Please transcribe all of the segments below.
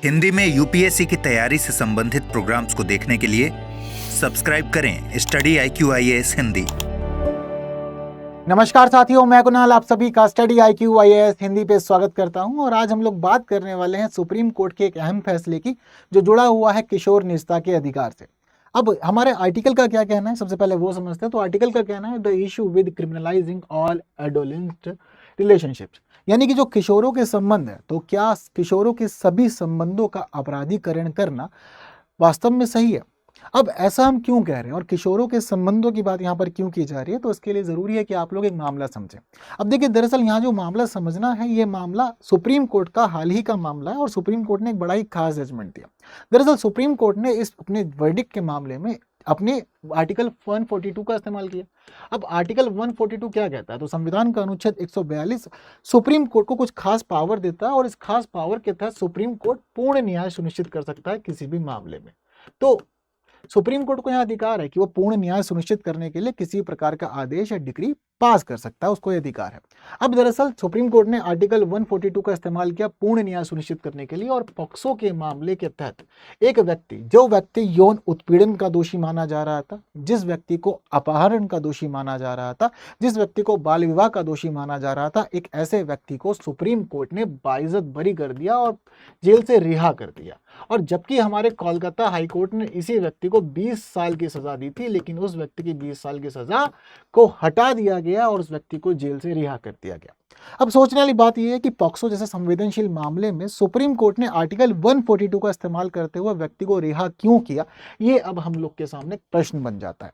हिंदी में यूपीएससी की तैयारी से संबंधित प्रोग्राम्स को देखने के लिए सब्सक्राइब करें स्टडी IQ IAS हिंदी। नमस्कार साथियों, मैं कुणाल आप सभी का स्टडी IQ IAS हिंदी पे स्वागत करता हूं और आज हम लोग बात करने वाले हैं सुप्रीम कोर्ट के एक अहम फैसले की जो जुड़ा हुआ है किशोर निजता के अधिकार से। अब हमारे आर्टिकल का क्या कहना है, सबसे पहले वो समझते हैं। तो आर्टिकल का कहना है the issue with criminalizing all adolescent relationships, यानी कि जो किशोरों के संबंध है, तो क्या किशोरों के सभी संबंधों का अपराधीकरण करना वास्तव में सही है। अब ऐसा हम क्यों कह रहे हैं और किशोरों के संबंधों की बात यहाँ पर क्यों की जा रही है, तो इसके लिए ज़रूरी है कि आप लोग एक मामला समझें। अब देखिए, दरअसल यहाँ जो मामला समझना है, ये मामला सुप्रीम कोर्ट का हाल ही का मामला है और सुप्रीम कोर्ट ने एक बड़ा ही खास जजमेंट दिया। दरअसल सुप्रीम कोर्ट ने इस अपने वर्डिक्ट के मामले में अपने आर्टिकल 142 का इस्तेमाल किया। अब आर्टिकल 142 क्या कहता है, तो संविधान का अनुच्छेद 142 सुप्रीम कोर्ट को कुछ खास पावर देता है और इस खास पावर के तहत सुप्रीम कोर्ट पूर्ण न्याय सुनिश्चित कर सकता है किसी भी मामले में। तो सुप्रीम कोर्ट को यह अधिकार है कि वो पूर्ण न्याय सुनिश्चित करने के लिए किसी प्रकार का आदेश या डिक्री पास कर सकता है, उसको यह अधिकार है। अब दरअसल सुप्रीम कोर्ट ने आर्टिकल 142 का इस्तेमाल किया पूर्ण न्याय सुनिश्चित करने के लिए और पॉक्सो के मामले के तहत एक व्यक्ति, जो व्यक्ति यौन उत्पीड़न का दोषी माना जा रहा था, जिस व्यक्ति को अपहरण का दोषी माना जा रहा था, जिस व्यक्ति को बाल विवाह का दोषी माना जा रहा था, एक ऐसे व्यक्ति को सुप्रीम कोर्ट ने बाइज्जत बरी कर दिया और जेल से रिहा कर दिया। और जबकि हमारे कोलकाता हाईकोर्ट ने इसी व्यक्ति को 20 साल की सजा दी थी, लेकिन उस व्यक्ति की 20 साल की सजा को हटा दिया गया और उस व्यक्ति को जेल से रिहा कर दिया गया। अब सोचने वाली बात यह है कि पॉक्सो जैसे संवेदनशील मामले में सुप्रीम कोर्ट ने आर्टिकल 142 का इस्तेमाल करते हुए व्यक्ति को रिहा क्यों किया, ये अब हम लोग के सामने प्रश्न बन जाता है।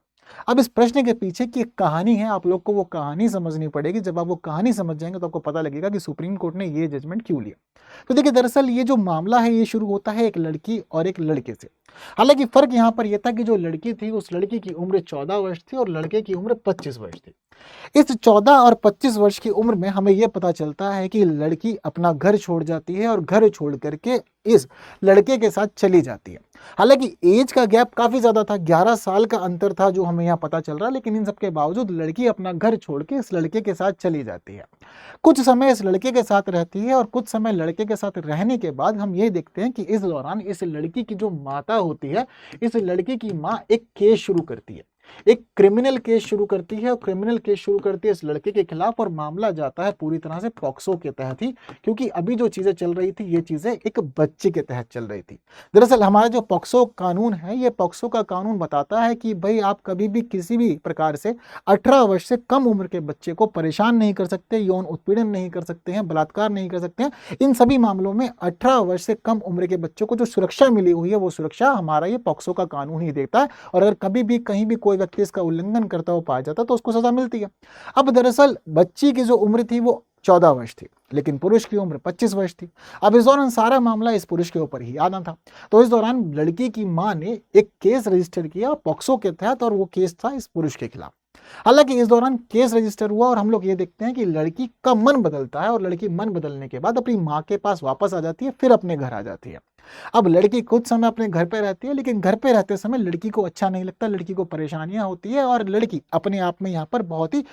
अब इस प्रश्न के पीछे की एक कहानी है, आप लोग को वो कहानी समझनी पड़ेगी। जब आप वो कहानी समझ जाएंगे तो आपको पता लगेगा कि सुप्रीम कोर्ट ने ये जजमेंट क्यों लिया। तो देखिए, दरअसल ये जो मामला है ये शुरू होता है एक लड़की और एक लड़के से। हालांकि फर्क यहाँ पर यह था कि जो लड़की थी, उस लड़की की उम्र 14 वर्ष थी और लड़के की उम्र 25 वर्ष थी। इस 14 और 25 वर्ष की उम्र में हमें यह पता चलता है कि लड़की अपना घर छोड़ जाती है और घर छोड़ करके इस लड़के के साथ चली जाती है। हालांकि एज का गैप काफी ज्यादा था, 11 साल का अंतर था जो हमें यहाँ पता चल रहा है, लेकिन इन सब के बावजूद लड़की अपना घर छोड़ के इस लड़के के साथ चली जाती है। कुछ समय इस लड़के के साथ रहती है और कुछ समय लड़के के साथ रहने के बाद हम ये देखते हैं कि इस दौरान इस लड़की की जो माता होती है, इस लड़की की माँ एक केस शुरू करती है, एक क्रिमिनल केस शुरू करती है और क्रिमिनल केस शुरू करती है इस लड़के के खिलाफ और मामला जाता है पूरी तरह से पॉक्सो के तहत ही, क्योंकि अभी जो चीजें चल रही थी ये चीजें एक बच्चे के तहत चल रही थी। दरअसल हमारा जो पॉक्सो कानून है, ये पॉक्सो का कानून बताता है कि भाई आप कभी भी किसी भी प्रकार से 18 वर्ष से कम उम्र के बच्चे को परेशान नहीं कर सकते, यौन उत्पीड़न नहीं कर सकते हैं, बलात्कार नहीं कर सकते हैं। इन सभी मामलों में 18 वर्ष से कम उम्र के बच्चों को जो सुरक्षा मिली हुई है वो सुरक्षा हमारा ये पॉक्सो का कानून ही देता है और अगर कभी भी कहीं भी कोई व्यक्ति इसका उल्लंघन करता हुआ पाया जाता तो उसको सजा मिलती है। अब दरअसल बच्ची की जो उम्र थी वो 14 वर्ष थी, लेकिन पुरुष की उम्र 25 वर्ष थी। अब इस दौरान सारा मामला इस पुरुष के ऊपर ही आना था, तो इस दौरान लड़की की मां ने एक केस रजिस्टर किया पॉक्सो के तहत और वो केस था इस पुरुष के खिलाफ। हालांकि इस दौरान केस रजिस्टर हुआ और हम लोग ये देखते हैं कि लड़की का मन बदलता है और लड़की मन बदलने के बाद अपनी माँ के पास वापस आ जाती है, फिर अपने घर आ जाती है। अब लड़की कुछ समय अपने घर पे रहती है, लेकिन घर पे रहते समय लड़की को अच्छा नहीं लगता, लड़की को परेशानियां होती है और लड़की अपने आप में यहाँ पर बहुत ही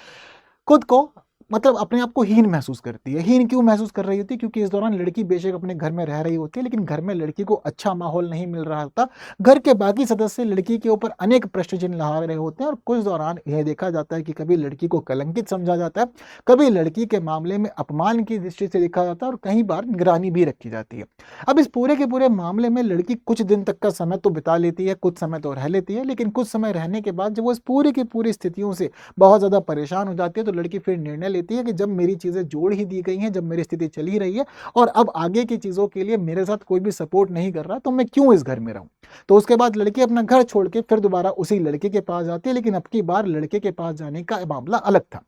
खुद को मतलब अपने आप को हीन महसूस करती है। हीन क्यों महसूस कर रही होती है, क्योंकि इस दौरान लड़की बेशक अपने घर में रह रही होती है, लेकिन घर में लड़की को अच्छा माहौल नहीं मिल रहा होता। घर के बाकी सदस्य लड़की के ऊपर अनेक प्रश्न चिन्ह लगा रहे होते हैं और कुछ दौरान यह देखा जाता है कि कभी लड़की को कलंकित समझा जाता है, कभी लड़की के मामले में अपमान की दृष्टि से देखा जाता है और कई बार निगरानी भी रखी जाती है। अब इस पूरे के पूरे मामले में लड़की कुछ दिन तक का समय तो बिता लेती है, कुछ समय तो रह लेती है, लेकिन कुछ समय रहने के बाद जब वो इस पूरी की पूरी स्थितियों से बहुत ज्यादा परेशान हो जाती है तो लड़की फिर निर्णय लेती है कि जब मेरी चीजें जोड़ ही दी गई हैं, जब मेरी स्थिति चल ही रही है और अब आगे की चीजों के लिए मेरे साथ कोई भी सपोर्ट नहीं कर रहा, तो मैं क्यों इस घर में रहूं। तो उसके बाद लड़की अपना घर छोड़ के फिर दोबारा उसी लड़के के पास जाती है, लेकिन अब की बार लड़के के पास जाने का मामला अलग था।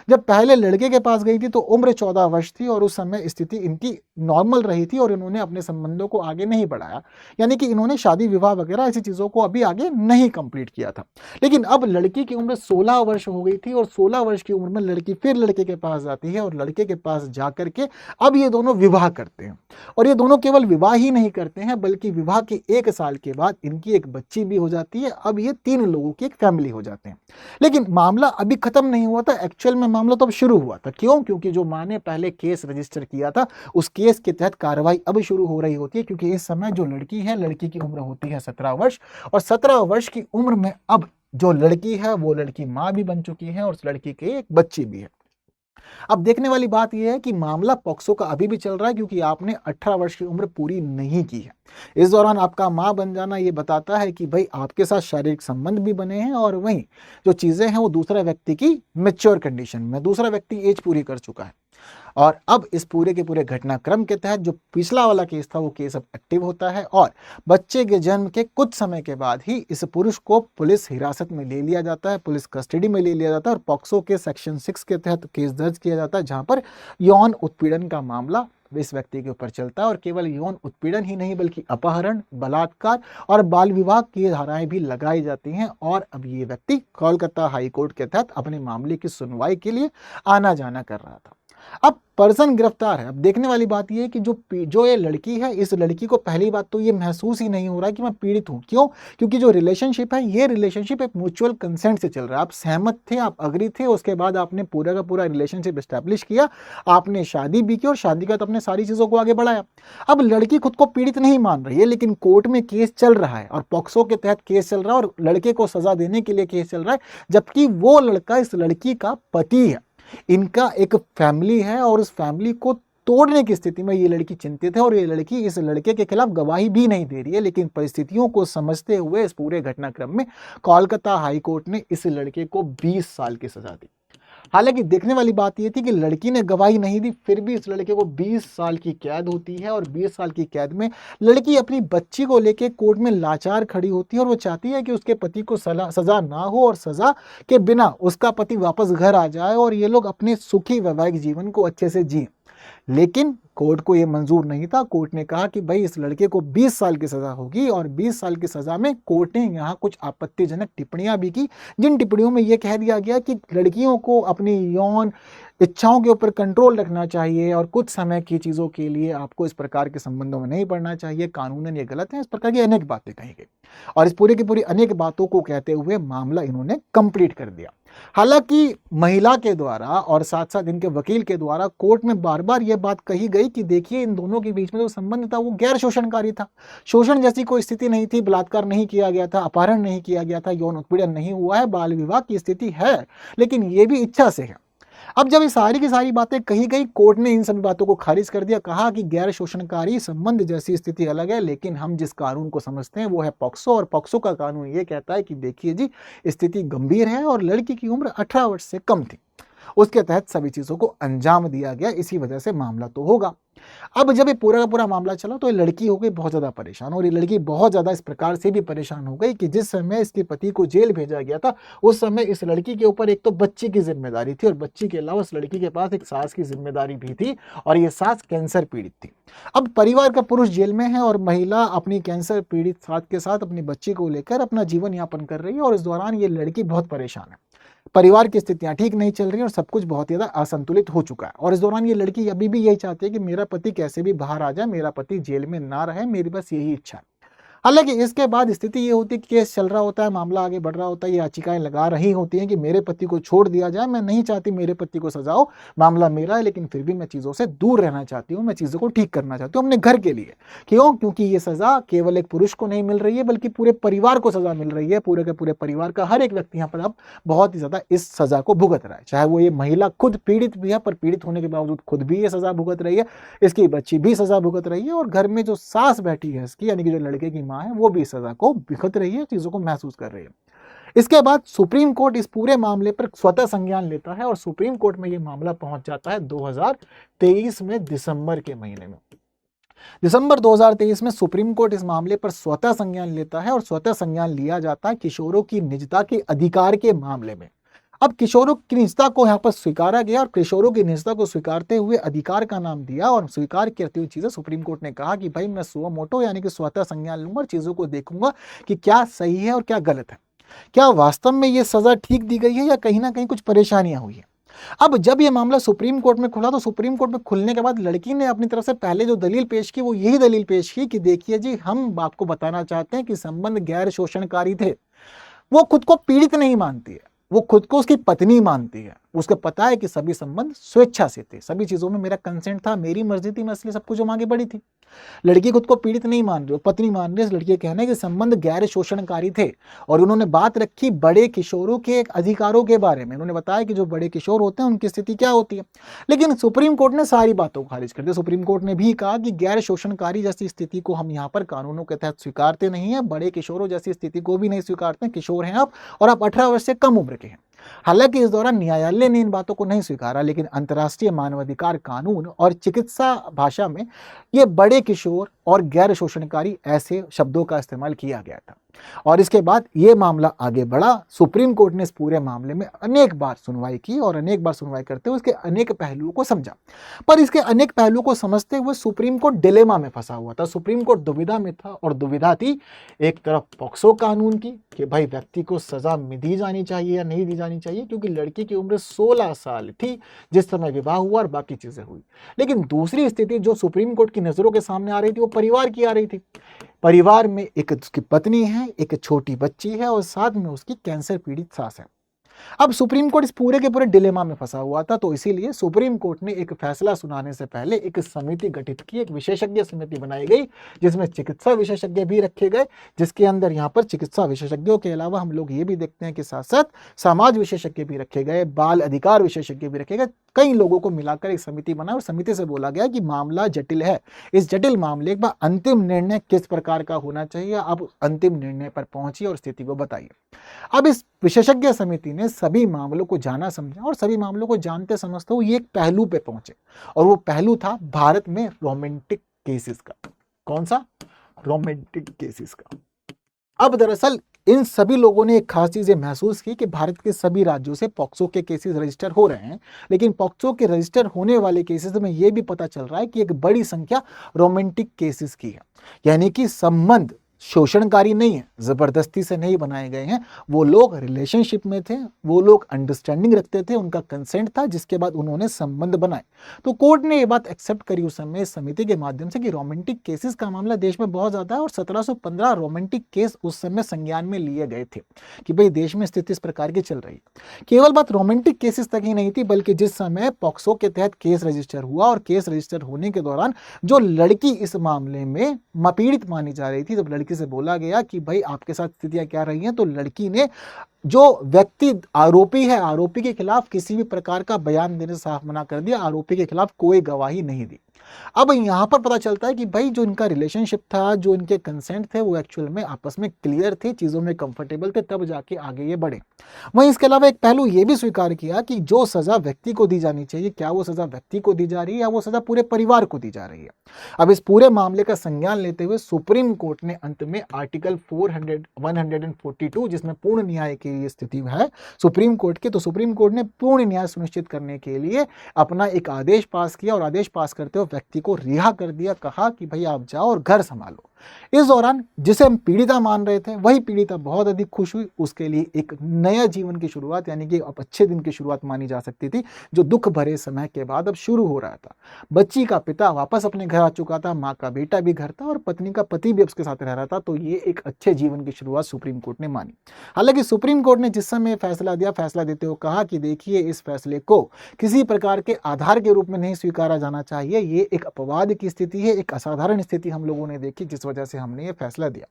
जब पहले लड़के के पास गई थी तो उम्र 14 वर्ष थी और उस समय स्थिति इनकी नॉर्मल रही थी और इन्होंने अपने संबंधों को आगे नहीं बढ़ाया, यानी कि इन्होंने शादी विवाह वगैरह ऐसी चीजों को अभी आगे नहीं कंप्लीट किया था। लेकिन अब लड़की की उम्र 16 वर्ष हो गई थी और 16 वर्ष की उम्र में लड़की फिर लड़के के पास जाती है और लड़के के पास जाकर के अब ये दोनों विवाह करते हैं और ये दोनों केवल विवाह ही नहीं करते हैं बल्कि विवाह के 1 साल के बाद इनकी एक बच्ची भी हो जाती है। अब ये 3 लोगों की एक फैमिली हो जाते हैं। लेकिन मामला अभी खत्म नहीं हुआ था, एक्चुअल में मामला तो अब शुरू हुआ था। क्यों? क्योंकि जो माँ ने पहले केस रजिस्टर किया था उस केस केस के तहत कार्रवाई अब शुरू हो रही होती है, क्योंकि इस समय जो लड़की है, लड़की की उम्र होती है 17 वर्ष, और 17 वर्ष की उम्र में अब जो लड़की है वो लड़की माँ भी बन चुकी है और उस लड़की की एक बच्ची भी है। अब देखने वाली बात यह है कि मामला पॉक्सो का अभी भी चल रहा है, क्योंकि आपने 18 वर्ष की उम्र पूरी नहीं की है। इस दौरान आपका मां बन जाना ये बताता है कि भाई आपके साथ शारीरिक संबंध भी बने हैं, और वहीं जो चीजें हैं वो दूसरा व्यक्ति की मैच्योर कंडीशन में, दूसरा व्यक्ति एज पूरी कर चुका है। और अब इस पूरे के पूरे घटनाक्रम के तहत जो पिछला वाला केस था वो केस अब एक्टिव होता है, और बच्चे के जन्म के कुछ समय के बाद ही इस पुरुष को पुलिस हिरासत में ले लिया जाता है, पुलिस कस्टडी में ले लिया जाता है, और पॉक्सो के सेक्शन 6 के तहत केस दर्ज किया जाता है, जहां पर यौन उत्पीड़न का मामला इस व्यक्ति के ऊपर चलता है। और केवल यौन उत्पीड़न ही नहीं बल्कि अपहरण, बलात्कार और बाल विवाह की धाराएं भी लगाई जाती हैं। और अब ये व्यक्ति कोलकाता हाई कोर्ट के तहत अपने मामले की सुनवाई के लिए आना जाना कर रहा था। अब पर्सन गिरफ्तार है। अब देखने वाली बात यह है कि जो ये लड़की है, इस लड़की को पहली बात तो ये महसूस ही नहीं हो रहा है कि मैं पीड़ित हूं। क्यों? क्योंकि जो रिलेशनशिप है, ये रिलेशनशिप एक म्यूचुअल कंसेंट से चल रहा है। आप सहमत थे, आप अग्री थे, उसके बाद आपने पूरा का पूरा रिलेशनशिप एस्टैब्लिश किया, आपने शादी भी की, और शादी के बाद अपने सारी चीजों को आगे बढ़ाया। अब लड़की खुद को पीड़ित नहीं मान रही है, लेकिन कोर्ट में केस चल रहा है और पॉक्सो के तहत केस चल रहा है और लड़के को सजा देने के लिए केस चल रहा है, जबकि वो लड़का इस लड़की का पति है। इनका एक फैमिली है और उस फैमिली को तोड़ने की स्थिति में ये लड़की चिंतित है, और ये लड़की इस लड़के के खिलाफ गवाही भी नहीं दे रही है। लेकिन परिस्थितियों को समझते हुए इस पूरे घटनाक्रम में कोलकाता हाई कोर्ट ने इस लड़के को 20 साल की सजा दी। हालांकि देखने वाली बात यह थी कि लड़की ने गवाही नहीं दी, फिर भी इस लड़के को 20 साल की कैद होती है, और 20 साल की कैद में लड़की अपनी बच्ची को लेकर कोर्ट में लाचार खड़ी होती है, और वो चाहती है कि उसके पति को सजा ना हो, और सजा के बिना उसका पति वापस घर आ जाए और ये लोग अपने सुखी वैवाहिक जीवन को अच्छे से जिए। लेकिन कोर्ट को यह मंजूर नहीं था। कोर्ट ने कहा कि भाई इस लड़के को 20 साल की सजा होगी, और 20 साल की सजा में कोर्ट ने यहाँ कुछ आपत्तिजनक टिप्पणियां भी की, जिन टिप्पणियों में यह कह दिया गया कि लड़कियों को अपनी यौन इच्छाओं के ऊपर कंट्रोल रखना चाहिए, और कुछ समय की चीजों के लिए आपको इस प्रकार के संबंधों में नहीं पड़ना चाहिए, कानूनन ये गलत है। इस प्रकार की अनेक बातें कही गई, और इस पूरी की पूरी अनेक बातों को कहते हुए मामला इन्होंने कंप्लीट कर दिया। हालांकि महिला के द्वारा और साथ साथ इनके वकील के द्वारा कोर्ट में बार बार यह बात कही गई कि देखिए इन दोनों के बीच में जो संबंध था वो गैर शोषणकारी था, शोषण जैसी कोई स्थिति नहीं थी, बलात्कार नहीं किया गया था, अपहरण नहीं किया गया था, यौन उत्पीड़न नहीं हुआ है, बाल विवाह की स्थिति है, लेकिन ये भी इच्छा से है। अब जब ये सारी की सारी बातें कही गई, कोर्ट ने इन सभी बातों को खारिज कर दिया, कहा कि गैर शोषणकारी संबंध जैसी स्थिति अलग है, लेकिन हम जिस कानून को समझते हैं वो है पॉक्सो, और पॉक्सो का कानून ये कहता है कि देखिए जी स्थिति गंभीर है और लड़की की उम्र 18 वर्ष से कम थी, उसके तहत सभी चीजों को अंजाम दिया गया, इसी वजह से मामला तो होगा। अब जब ये पूरा का पूरा मामला चला तो ये लड़की हो गई बहुत ज्यादा परेशान, और ये लड़की बहुत ज्यादा इस प्रकार से भी परेशान हो गई कि जिस समय इसके पति को जेल भेजा गया था उस समय इस लड़की के ऊपर एक तो बच्ची की जिम्मेदारी थी, और बच्ची के अलावा उस लड़की के पास एक सास की जिम्मेदारी भी थी, और ये सास कैंसर पीड़ित थी। अब परिवार का पुरुष जेल में है और महिला अपनी कैंसर पीड़ित सास के साथ अपनी बच्ची को लेकर अपना जीवन यापन कर रही है, और इस दौरान ये लड़की बहुत परेशान है। परिवार की स्थितियां ठीक नहीं चल रही और सब कुछ बहुत ज्यादा असंतुलित हो चुका है, और इस दौरान ये लड़की अभी भी यही चाहती है कि मेरा पति कैसे भी बाहर आ जाए, मेरा पति जेल में ना रहे, मेरी बस यही इच्छा है। हालांकि इसके बाद स्थिति ये होती है कि केस चल रहा होता है, मामला आगे बढ़ रहा होता है, ये याचिकाएं लगा रही होती हैं कि मेरे पति को छोड़ दिया जाए, मैं नहीं चाहती मेरे पति को सजा हो, मामला मेरा है, लेकिन फिर भी मैं चीजों से दूर रहना चाहती हूँ, मैं चीजों को ठीक करना चाहती हूँ अपने घर के लिए। क्यों? क्योंकि ये सजा केवल एक पुरुष को नहीं मिल रही है बल्कि पूरे परिवार को सजा मिल रही है, पूरे के पूरे परिवार का हर एक व्यक्ति यहाँ पर अब बहुत ही ज्यादा इस सजा को भुगत रहा है, चाहे वो ये महिला खुद पीड़ित भी है, पर पीड़ित होने के बावजूद खुद भी ये सजा भुगत रही है, इसकी बच्ची भी सजा भुगत रही है, और घर में जो सास बैठी है इसकी यानी कि जो लड़के की माँ है वो भी सजा को भुगत रही है, चीजों को महसूस कर रही है। इसके बाद सुप्रीम कोर्ट इस पूरे मामले पर स्वतः संज्ञान लेता है, और सुप्रीम कोर्ट में यह मामला पहुंच जाता है 2023 में दिसंबर के महीने में। दिसंबर 2023 में सुप्रीम कोर्ट इस मामले पर स्वतः संज्ञान लेता है, और स्वतः संज्ञान लिया जाता है किशोरों की निजता के अधिकार के मामले में। अब किशोरों की निजता को यहाँ पर स्वीकारा गया, और किशोरों की निजता को स्वीकारते हुए अधिकार का नाम दिया, और स्वीकार करती हुई चीजें सुप्रीम कोर्ट ने कहा कि भाई मैं सुओ मोटो यानी कि स्वतः संज्ञान लूंगा और चीजों को देखूंगा कि क्या सही है और क्या गलत है, क्या वास्तव में ये सजा ठीक दी गई है या कहीं ना कहीं कुछ परेशानियां हुई है। अब जब ये मामला सुप्रीम कोर्ट में खुला तो सुप्रीम कोर्ट में खुलने के बाद लड़की ने अपनी तरफ से पहले जो दलील पेश की वो यही दलील पेश की कि देखिए जी हम आपको बताना चाहते हैं कि संबंध गैर शोषणकारी थे। वो खुद को पीड़ित नहीं मानती है, वो खुद को उसकी पत्नी मानती है, उसको पता है कि सभी संबंध स्वेच्छा से थे, सभी चीजों में मेरा कंसेंट था, मेरी मर्जी थी, मैं इसलिए सब कुछ आगे बढ़ी थी। लड़की खुद को पीड़ित नहीं मान रही, पत्नी मान रही है। इस लड़की के कहने के संबंध गैर शोषणकारी थे और उन्होंने बात रखी बड़े किशोरों के अधिकारों के बारे में। उन्होंने बताया कि जो बड़े किशोर होते हैं उनकी स्थिति क्या होती है। लेकिन सुप्रीम कोर्ट ने सारी बातों को खारिज कर दिया। सुप्रीम कोर्ट ने भी कहा कि गैर शोषणकारी जैसी स्थिति को हम यहाँ पर कानूनों के तहत स्वीकारते नहीं है, बड़े किशोरों जैसी स्थिति को भी नहीं स्वीकारते। किशोर हैं आप और आप 18 वर्ष से कम उम्र के हैं। हालांकि इस दौरान न्यायालय ने इन बातों को नहीं स्वीकारा, लेकिन अंतर्राष्ट्रीय मानवाधिकार कानून और चिकित्सा भाषा में ये बड़े किशोर और गैर शोषणकारी ऐसे शब्दों का इस्तेमाल किया गया था। और इसके बाद ये मामला आगे बढ़ा। सुप्रीम कोर्ट ने इस पूरे मामले में अनेक बार सुनवाई की और अनेक बार सुनवाई करते हुए इसके अनेक पहलुओं को समझा। पर इसके अनेक पहलुओं को समझते हुए सुप्रीम कोर्ट डिलेमा में फंसा हुआ था। सुप्रीम कोर्ट दुविधा में था और दुविधा थी एक तरफ पॉक्सो कानून की कि भाई व्यक्ति को सजा दी जानी चाहिए या नहीं दी जानी चाहिए, क्योंकि लड़की की उम्र 16 साल थी जिस समय विवाह हुआ और बाकी चीजें हुई। लेकिन दूसरी स्थिति जो सुप्रीम कोर्ट की नजरों के सामने आ रही थी वो परिवार की आ रही थी। परिवार में एक उसकी पत्नी है, एक छोटी बच्ची है और साथ में उसकी कैंसर पीड़ित सास है। अब सुप्रीम कोर्ट इस पूरे के पूरे डिलेमा में फंसा हुआ था, तो इसीलिए सुप्रीम कोर्ट ने एक फैसला सुनाने से पहले एक समिति गठित की, एक विशेषज्ञ समिति बनाई गई जिसमें चिकित्सा विशेषज्ञ भी रखे गए, जिसके अंदर यहाँ पर चिकित्सा विशेषज्ञों के अलावा हम लोग ये भी देखते हैं कि साथ साथ समाज विशेषज्ञ भी रखे गए, बाल अधिकार विशेषज्ञ भी रखे गए। कई लोगों को मिलाकर एक समिति बना और समिति से बोला गया कि मामला जटिल है, इस जटिल मामले का अंतिम निर्णय किस प्रकार का होना चाहिए, आप अंतिम निर्णय पर पहुंचिए और स्थिति को बताइए। अब इस विशेषज्ञ समिति ने सभी मामलों को जाना समझा और सभी मामलों को जानते समझते हुए एक पहलू पे पहुंचे और वो पहलू था भारत में रोमांटिक केसेस का। कौन सा? रोमांटिक केसेस का। अब दरअसल इन सभी लोगों ने एक खास चीज महसूस की कि भारत के सभी राज्यों से पॉक्सो के केसेस रजिस्टर हो रहे हैं, लेकिन पॉक्सो के रजिस्टर होने वाले केसेस में यह भी पता चल रहा है कि एक बड़ी संख्या रोमांटिक केसेस की है, यानी कि संबंध शोषणकारी नहीं है, जबरदस्ती से नहीं बनाए गए हैं। वो लोग रिलेशनशिप में थे, वो लोग अंडरस्टैंडिंग रखते थे, उनका कंसेंट था, जिसके बाद उन्होंने संबंध बनाए। तो कोर्ट ने ये बात एक्सेप्ट करी उस समय समिति के माध्यम से कि रोमांटिक केसेस का मामला देश में बहुत ज्यादा है और 1715 रोमांटिक केस उस समय संज्ञान में लिए गए थे कि भाई देश में स्थिति इस प्रकार की चल रही है। केवल बात रोमांटिक केसेस तक ही नहीं थी, बल्कि जिस समय पॉक्सो के तहत केस रजिस्टर हुआ और केस रजिस्टर होने के दौरान जो लड़की इस मामले में पीड़ित मानी जा रही थी, जब लड़की से बोला गया कि भाई आपके साथ स्थितियां क्या रही हैं, तो लड़की ने जो व्यक्ति आरोपी है, आरोपी के खिलाफ किसी भी प्रकार का बयान देने से साफ मना कर दिया, आरोपी के खिलाफ कोई गवाही नहीं दी। अब यहां पर पता चलता है कि भाई जो इनका रिलेशनशिप था, जो इनके कंसेंट थे, वो एक्चुअल में आपस में क्लियर थे, चीजों में कंफर्टेबल थे, तब जाके आगे ये बढ़े। वहीं इसके अलावा एक पहलू ये भी स्वीकार किया कि जो सजा व्यक्ति को दी जानी चाहिए, क्या वो सजा व्यक्ति को दी जा रही है या वो सजा पूरे परिवार को दी जा रही है। अब इस पूरे मामले का संज्ञान लेते हुए सुप्रीम कोर्ट ने अंत में आर्टिकल 142 जिसमें पूर्ण न्याय की स्थिति है सुप्रीम कोर्ट के, तो सुप्रीम कोर्ट ने पूर्ण न्याय सुनिश्चित करने के लिए अपना एक आदेश पास किया और आदेश पास करते हुए व्यक्ति को रिहा कर दिया, कहा कि भाई आप जाओ और घर संभालो। इस दौरान जिसे हम पीड़िता मान रहे थे वही पीड़िता बहुत अधिक खुश हुई, उसके लिए एक नया जीवन की शुरुआत, यानी कि अब अच्छे दिन की शुरुआत मानी जा सकती थी, जो दुख भरे समय के बाद अब शुरू हो रहा था। बच्ची का पिता वापस अपने घर आ चुका था, माँ का बेटा भी घर था और पत्नी का पति भी उसके साथ रह रहा था, तो ये एक अच्छे जीवन की शुरुआत सुप्रीम कोर्ट ने मानी। हालांकि सुप्रीम कोर्ट ने जिस समय फैसला दिया, फैसला देते हुए कहा कि देखिए इस फैसले को किसी प्रकार के आधार के रूप में नहीं स्वीकारा जाना चाहिए, ये एक अपवाद की स्थिति है, एक असाधारण स्थिति हम लोगों ने देखी जिस वजह से हमने ये फैसला दिया।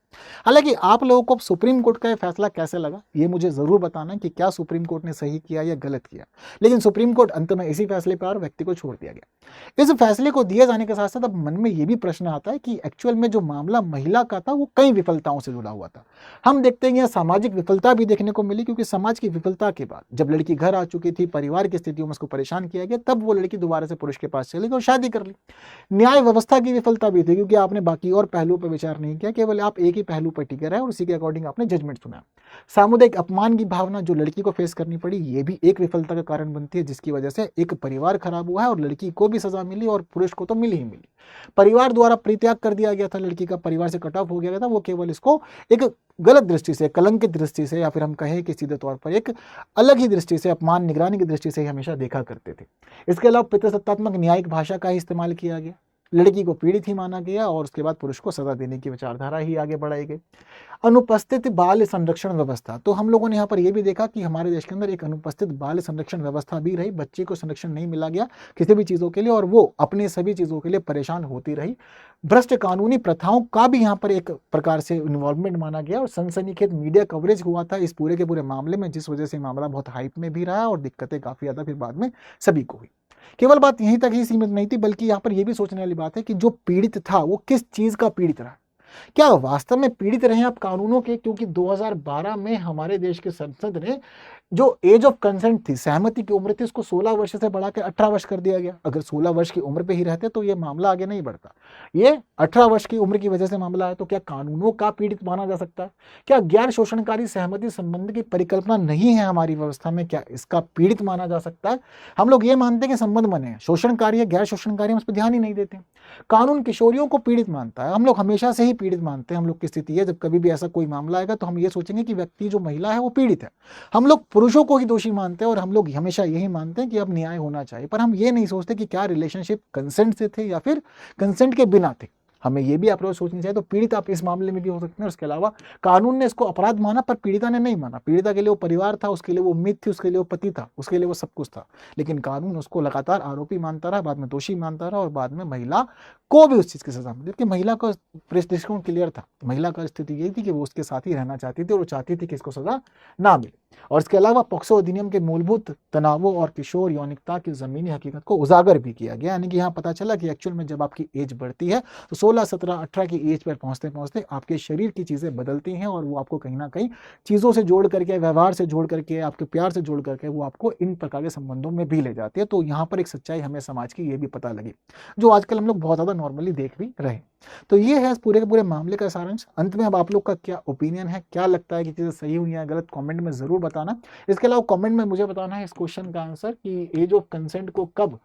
हालांकि आप लोगों को सुप्रीम कोर्ट का ये फैसला कैसे लगा ये मुझे जरूर बताना कि क्या सुप्रीम कोर्ट ने सही किया या गलत किया। लेकिन सुप्रीम कोर्ट अंत में इसी फैसले पर और व्यक्ति को छोड़ दिया गया। इस फैसले को दिए जाने के साथ साथ अब मन में ये भी प्रश्न आता है कि एक्चुअल में जो मामला महिला का था वो कई विफलताओं से जुड़ा हुआ था। हम देखते हैं यहाँ सामाजिक विफलता भी देखने को मिली, क्योंकि समाज की विफलता के बाद जब लड़की घर आ चुकी थी, परिवार की स्थितियों में उसको परेशान किया गया, तब वो लड़की दोबारा से पुरुष के पास चली गई और शादी कर ली। न्याय व्यवस्था की विफलता भी थी, क्योंकि आपने बाकी और पहलुओं पर विचार नहीं किया, केवल आप एक ही पहलू पर टिके रहे और उसी के अकॉर्डिंग आपने जजमेंट सुना। सामुदायिक अपमान की भावना जो लड़की को फेस करनी पड़ी, ये भी एक विफलता का कारण बनती है, जिसकी वजह से एक परिवार खराब हुआ है और लड़की को भी सजा मिली और पुरुष को तो मिली ही मिली। परिवार द्वारा परित्याग कर दिया गया था, लड़की का परिवार से कट ऑफ हो गया था, वो केवल इसको एक गलत दृष्टि से, कलंकित दृष्टि से, या फिर हम कहें कि सीधे तौर पर एक अलग ही दृष्टि से, अपमान निगरानी की दृष्टि से ही हमेशा देखा करते थे। इसके अलावा पितृसत्तात्मक न्यायिक भाषा का ही इस्तेमाल किया गया। लड़की को पीड़ित ही माना गया और उसके बाद पुरुष को सजा देने की विचारधारा ही आगे बढ़ाई गई। अनुपस्थित बाल संरक्षण व्यवस्था, तो हम लोगों ने यहाँ पर यह भी देखा कि हमारे देश के अंदर एक अनुपस्थित बाल संरक्षण व्यवस्था भी रही, बच्चे को संरक्षण नहीं मिला गया किसी भी चीज़ों के लिए और वो अपने सभी चीज़ों के लिए परेशान होती रही। भ्रष्ट कानूनी प्रथाओं का भी यहाँ पर एक प्रकार से इन्वॉल्वमेंट माना गया और सनसनीखेज मीडिया कवरेज हुआ था इस पूरे के पूरे मामले में, जिस वजह से मामला बहुत हाइप में भी रहा और दिक्कतें काफ़ी ज़्यादा फिर बाद में सभी को हुई। केवल बात यहीं तक ही सीमित नहीं थी, बल्कि यहाँ पर यह भी सोचने वाली बात है कि जो पीड़ित था वो किस चीज़ का पीड़ित रहा, क्या वास्तव में पीड़ित रहे आप कानूनों के, क्योंकि 2012 में हमारे देश के संसद ने जो एज ऑफ कंसेंट थी, सहमति की उम्र थी, उसको 16 वर्ष से बढ़ा के 18 वर्ष कर दिया गया। अगर 16 वर्ष की उम्र पे ही रहते तो ये मामला आगे नहीं बढ़ता, ये 18 वर्ष की उम्र की वजह से मामला है। तो क्या कानूनों का पीड़ित माना जा सकता है? क्या गैर शोषणकारी सहमति संबंध की परिकल्पना नहीं है हमारी व्यवस्था में, क्या इसका पीड़ित माना जा सकता है? हम लोग ये मानते हैं कि संबंध बने हैं, शोषणकारी है गैर शोषणकारी, हम उस पर ध्यान ही नहीं देते। कानून किशोरियों को पीड़ित मानता है, हम लोग हमेशा से ही पीड़ित मानते हैं। हम लोग की स्थिति है, जब कभी भी ऐसा कोई मामला आएगा तो हम ये सोचेंगे कि व्यक्ति जो महिला है वो पीड़ित है। हम लोग पुरुषों को ही दोषी मानते हैं और हम लोग हमेशा यही मानते हैं कि अब न्याय होना चाहिए, पर हम ये नहीं सोचते कि क्या रिलेशनशिप कंसेंट से थे या फिर कंसेंट के बिना थे। हमें ये भी अप्रोच सोचनी चाहिए। तो पीड़ित आप इस मामले में भी हो सकते हैं। उसके अलावा कानून ने इसको अपराध माना पर पीड़िता ने नहीं माना। पीड़िता के लिए वो परिवार था, उसके लिए वो उम्मीद थी, उसके लिए वो पति था, उसके लिए वो सब कुछ था, लेकिन कानून उसको लगातार आरोपी मानता रहा, बाद में दोषी मानता रहा और बाद में महिला को भी उस चीज़ की सजा मिली। महिला का दृष्टिकोण क्लियर था, महिला का स्थिति यही थी कि वो उसके साथ ही रहना चाहती थी और वो चाहती थी कि इसको सजा ना मिले। और इसके अलावा पोक्सो अधिनियम के मूलभूत तनावों और किशोर यौनिकता की जमीनी हकीकत को उजागर भी किया गया, यानी कि यहाँ पता चला कि एक्चुअल में जब आपकी एज बढ़ती है तो 16, 17, 18 की एज पर पहुंचते पहुंचते आपके शरीर की चीज़ें बदलती हैं और वो आपको कहीं ना कहीं चीज़ों से जोड़ करके, व्यवहार से जोड़ करके, आपके प्यार से जोड़ करके वो आपको इन प्रकार के संबंधों में भी ले जाती है। तो यहाँ पर एक सच्चाई हमें समाज की ये भी पता लगी, जो आजकल हम लोग बहुत ज़्यादा नॉर्मली देख भी रहे। तो ये है इस पूरे के पूरे मामले का सारांश। अंत में अब आप लोग का क्या ओपिनियन है, क्या लगता है कि चीज़ें सही हुई हैं गलत, कमेंट में ज़रूर बताना। इसके अलावा कमेंट में मुझे बताना है इस क्वेश्चन का आंसर कि एज ऑफ कंसेंट को कब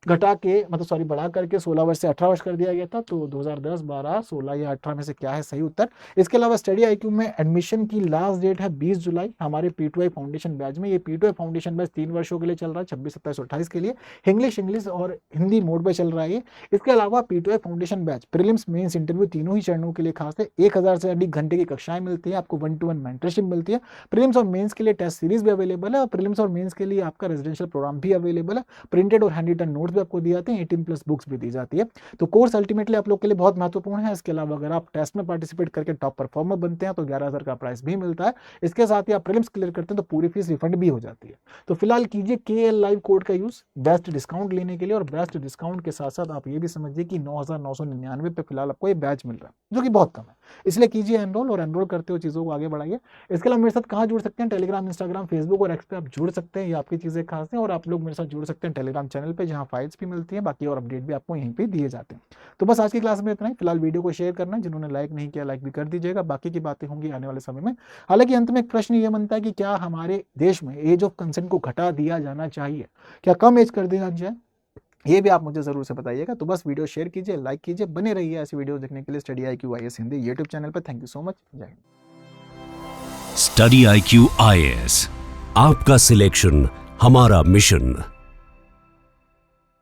घटा के बढ़ा करके 16 वर्ष से 18 वर्ष कर दिया गया था। तो 2010, 12, 16 या 18 में से क्या है सही उत्तर। इसके अलावा स्टडी आईक्यू में एडमिशन की लास्ट डेट है 20 जुलाई हमारे P2I फाउंडेशन बैच में। ये P2I फाउंडेशन बैच 3 वर्षों के लिए चल रहा है, 26, 27, 28 के लिए। इंग्लिश और हिंदी मोड पर चल रहा है। इसके अलावा P2I foundation batch prelims, mains, interview तीनों ही चरणों के लिए खास है। 1000 से अधिक घंटे की कक्षाएं मिलती है, आपको 1-to-1 मेंटरशिप मिलती है। प्रीलिम्स और मेंस के लिए टेस्ट सीरीज भी अवेलेबल है और प्रीलिम्स और मेंस के लिए आपका रेजिडेंशियल प्रोग्राम भी अवेलेबल है। प्रिंटेड और हैंड रिटन नोट्स भी आपको दिए जाते हैं, 18+ बुक्स भी दी जाती है। तो कोर्स अल्टीमेटली आप लोग के लिए बहुत महत्वपूर्ण है। इसके अलावा अगर आप टेस्ट में पार्टिसिपेट करके टॉप परफॉर्मर बनते हैं तो 11,000 का प्राइस भी मिलता है। इसके साथ ही आप प्रीलिम्स क्लियर करते हैं तो पूरी फीस रिफंड भी हो जाती है। तो फिलहाल कीजिए KL लाइव कोड का यूज बेस्ट डिस्काउंट लेने के लिए, और बेस्ट डिस्काउंट के साथ साथ आप ये भी समझिए कि 9,999 पे फिलहाल आपको ये बैच मिल रहा है, जो कि बहुत कम है। इसलिए कीजिए एनरोल, और एनरोल करते हुए चीज़ों को आगे बढ़ाइए। इसके अलावा मेरे साथ कहाँ जुड़ सकते हैं? टेलीग्राम, इंस्टाग्राम, फेसबुक और एक्स पे आप जुड़ सकते हैं, ये आपकी चीज़ें खास हैं। और आप लोग मेरे साथ जुड़ सकते हैं टेलीग्राम चैनल पे, जहाँ फाइल्स भी मिलती हैं, बाकी और अपडेट भी आपको यहीं पे दिए जाते हैं। तो बस आज की क्लास में इतना ही। फिलहाल वीडियो को शेयर करना, जिन्होंने लाइक नहीं किया लाइक भी कर दीजिएगा। बाकी की बातें होंगी आने वाले समय में। हालांकि अंत में एक प्रश्न ये बनता है कि क्या हमारे देश में एज ऑफ कंसेंट को घटा दिया जाना चाहिए, क्या कम एज कर देना चाहिए? ये भी आप मुझे जरूर से बताइएगा। तो बस वीडियो शेयर कीजिए, लाइक कीजिए, बने रहिए ऐसी वीडियो देखने के लिए study IQ IAS Hindi YouTube channel पर। Thank you so much. जय हिंद। स्टडी IQ IAS, आपका सिलेक्शन हमारा मिशन।